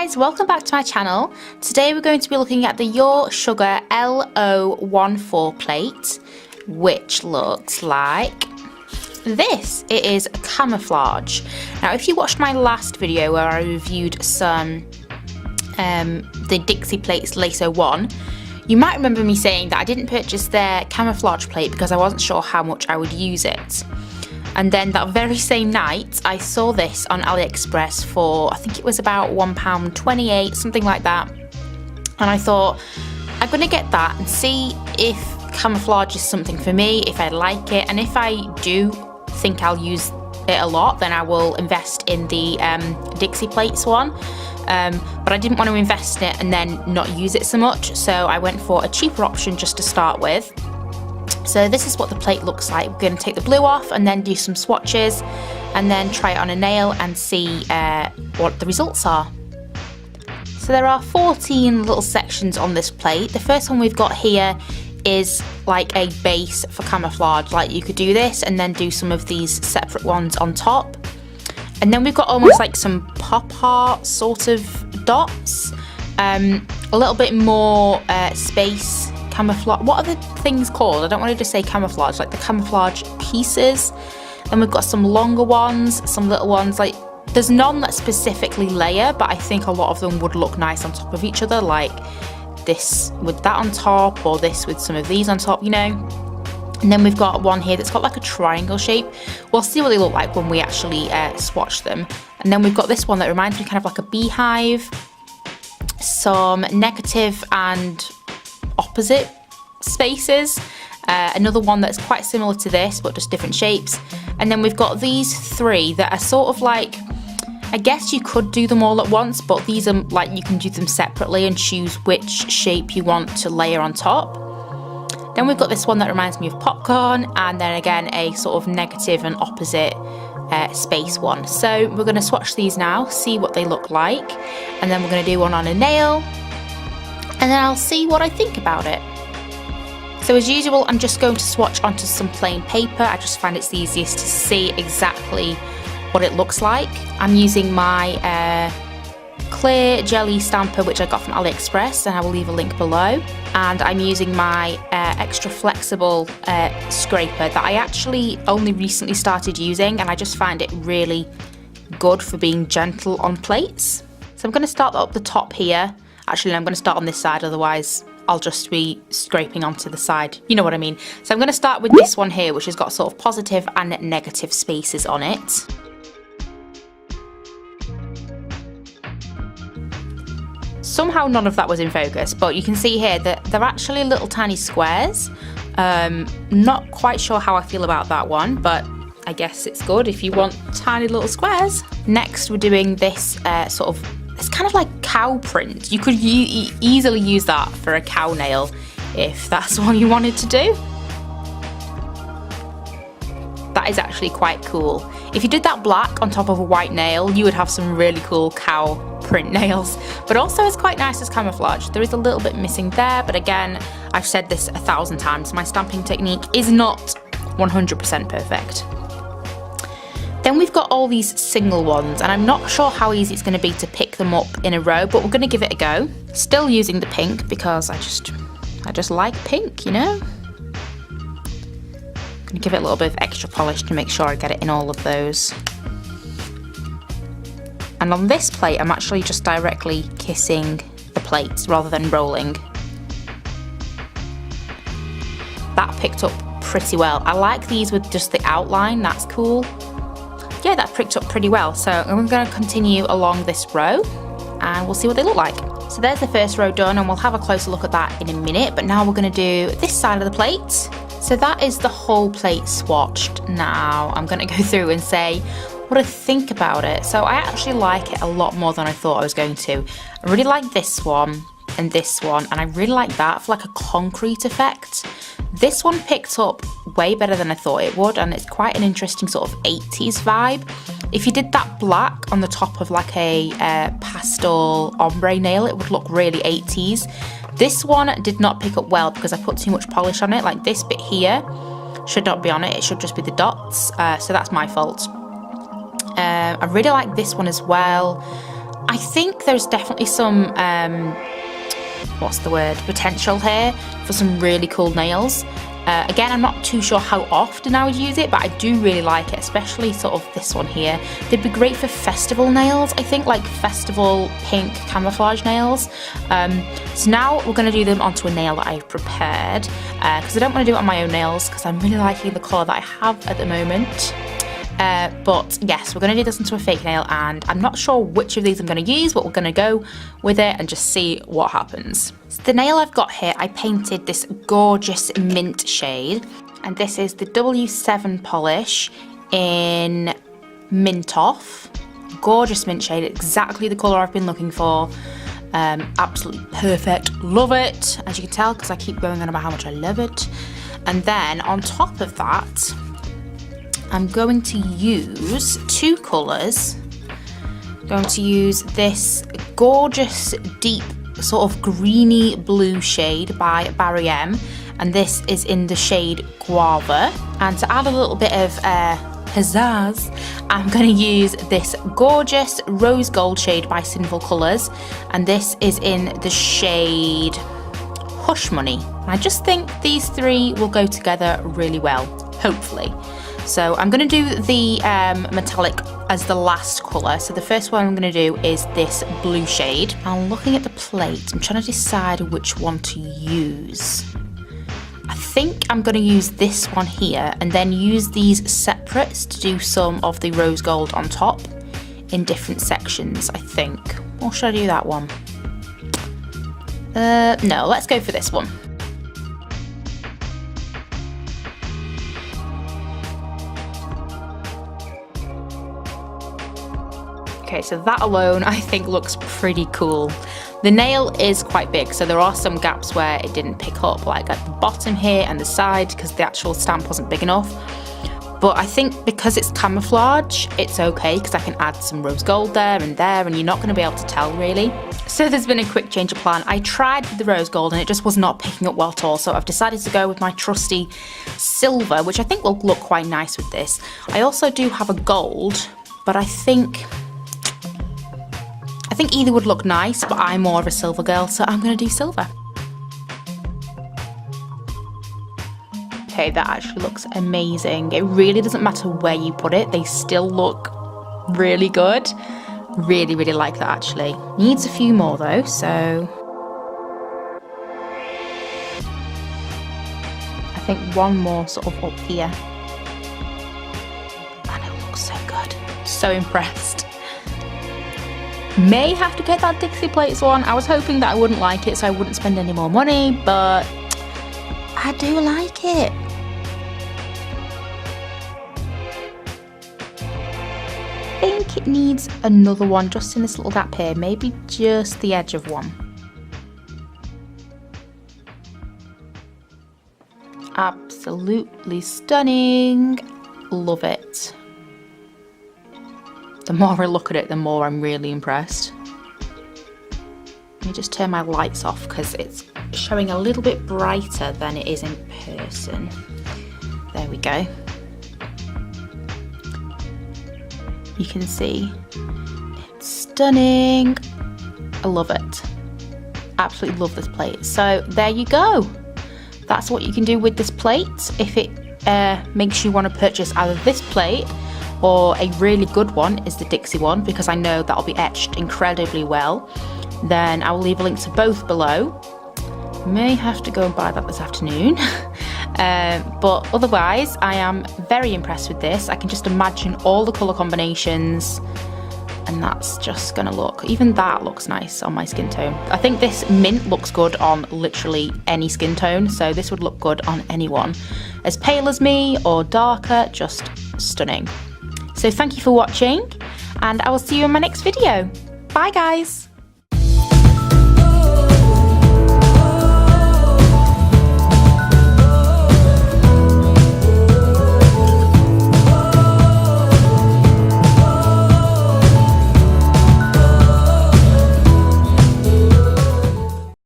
guys, welcome back to my channel. Today we're going to be looking at the Your Sugar L014 plate, which looks like this. It is Camouflage. Now if you watched my last video where I reviewed some the Dixie plates LASO 1, you might remember me saying that I didn't purchase their Camouflage plate because I wasn't sure how much I would use it. And then that very same night, I saw this on AliExpress for, I think it was about £1.28, something like that. And I thought, I'm going to get that and see if Camouflage is something for me, if I like it. And if I do think I'll use it a lot, then I will invest in the Dixie plates one. But I didn't want to invest in it and then not use it so much. So I went for a cheaper option just to start with. So this is what the plate looks like. We're going to take the blue off and then do some swatches and then try it on a nail and see what the results are. So there are 14 little sections on this plate. The first one we've got here is like a base for Camouflage. Like you could do this and then do some of these separate ones on top. And then we've got almost like some pop art sort of dots. A little bit more space. Camouflage. What are the things called? I don't want to just say camouflage, like the camouflage pieces. Then we've got some longer ones, some little ones. Like there's none that specifically layer, but I think a lot of them would look nice on top of each other, like this with that on top, or this with some of these on top, you know. And then we've got one here that's got like a triangle shape. We'll see what they look like when we actually swatch them. And then we've got this one that reminds me kind of like a beehive. Some negative and opposite spaces, another one that's quite similar to this but just different shapes, and then we've got these three that are sort of like, I guess you could do them all at once, but these are like you can do them separately and choose which shape you want to layer on top. Then we've got this one that reminds me of popcorn, and then again a sort of negative and opposite space one. So we're going to swatch these now, see what they look like, and then we're going to do one on a nail, and then I'll see what I think about it. So as usual, I'm just going to swatch onto some plain paper. I just find it's the easiest to see exactly what it looks like. I'm using my clear jelly stamper, which I got from AliExpress, and I will leave a link below. And I'm using my extra flexible scraper that I actually only recently started using, and I just find it really good for being gentle on plates. So I'm going to start up the top here. Actually, I'm going to start on this side, otherwise I'll just be scraping onto the side. You know what I mean? So I'm going to start with this one here, which has got sort of positive and negative spaces on it. Somehow none of that was in focus, but you can see here that they're actually little tiny squares. Not quite sure how I feel about that one, but I guess it's good if you want tiny little squares. Next, we're doing this sort of, it's kind of like cow print. You could easily use that for a cow nail if that's what you wanted to do. That is actually quite cool. If you did that black on top of a white nail, you would have some really cool cow print nails. But also it's quite nice as camouflage. There is a little bit missing there, but again, I've said this 1,000 times, my stamping technique is not 100% perfect. Then we've got all these single ones, and I'm not sure how easy it's going to be to pick them up in a row, but we're going to give it a go. Still using the pink because I just like pink, you know. I'm going to give it a little bit of extra polish to make sure I get it in all of those. And on this plate, I'm actually just directly kissing the plates rather than rolling. That picked up pretty well. I like these with just the outline, that's cool. Yeah, that picked up pretty well. So I'm going to continue along this row and we'll see what they look like. So there's the first row done, and we'll have a closer look at that in a minute, but now we're going to do this side of the plate. So that is the whole plate swatched. Now I'm going to go through and say what I think about it. So I actually like it a lot more than I thought I was going to. I really like this one and this one, and I really like that for like a concrete effect. This one picked up way better than I thought it would, and it's quite an interesting sort of 80s vibe. If you did that black on the top of like a pastel ombre nail, it would look really 80s. This one did not pick up well because I put too much polish on it. Like this bit here should not be on it, it should just be the dots, so that's my fault. I really like this one as well. I think there's definitely some, what's the word, potential here for some really cool nails. Again, I'm not too sure how often I would use it, but I do really like it, especially sort of this one here. They'd be great for festival nails, I think, like festival pink camouflage nails. So now we're going to do them onto a nail that I've prepared, because I don't want to do it on my own nails, because I'm really liking the colour that I have at the moment. But yes, we're going to do this into a fake nail, and I'm not sure which of these I'm going to use, but we're going to go with it and just see what happens. So the nail I've got here, I painted this gorgeous mint shade, and this is the W7 polish in Mint Off. Gorgeous mint shade, exactly the colour I've been looking for. Absolutely perfect, love it, as you can tell, because I keep going on about how much I love it. And then on top of that, I'm going to use two colours. I'm going to use this gorgeous deep sort of greeny blue shade by Barry M, and this is in the shade Guava. And to add a little bit of pizzazz, I'm going to use this gorgeous rose gold shade by Sinful Colours, and this is in the shade Hush Money. And I just think these three will go together really well, hopefully. So I'm going to do the metallic as the last colour. So the first one I'm going to do is this blue shade. I'm looking at the plate. I'm trying to decide which one to use. I think I'm going to use this one here and then use these separates to do some of the rose gold on top in different sections, I think. Or should I do that one? No, let's go for this one. Okay, so that alone I think looks pretty cool. The nail is quite big, so there are some gaps where it didn't pick up, like at the bottom here and the side, because the actual stamp wasn't big enough. But I think because it's camouflage, it's okay, because I can add some rose gold there, and you're not going to be able to tell really. So there's been a quick change of plan. I tried with the rose gold and it just was not picking up well at all, so I've decided to go with my trusty silver, which I think will look quite nice with this. I also do have a gold, but I think either would look nice, but I'm more of a silver girl, so I'm going to do silver. Okay, that actually looks amazing. It really doesn't matter where you put it, they still look really good. Really, really like that actually. Needs a few more though, so I think one more sort of up here. And it looks so good. So impressed. May have to get that Dixie Plates one. I was hoping that I wouldn't like it, so I wouldn't spend any more money, but I do like it. I think it needs another one just in this little gap here, maybe just the edge of one. Absolutely stunning. Love it. The more I look at it, the more I'm really impressed. Let me just turn my lights off because it's showing a little bit brighter than it is in person. There we go. You can see it's stunning. I love it. Absolutely love this plate. So there you go. That's what you can do with this plate. If it makes you want to purchase either this plate or a really good one is the Dixie one, because I know that'll be etched incredibly well, then I will leave a link to both below. May have to go and buy that this afternoon. But otherwise, I am very impressed with this. I can just imagine all the colour combinations, and that's just gonna look, even that looks nice on my skin tone. I think this mint looks good on literally any skin tone, so this would look good on anyone. As pale as me or darker, just stunning. So thank you for watching, and I will see you in my next video. Bye guys!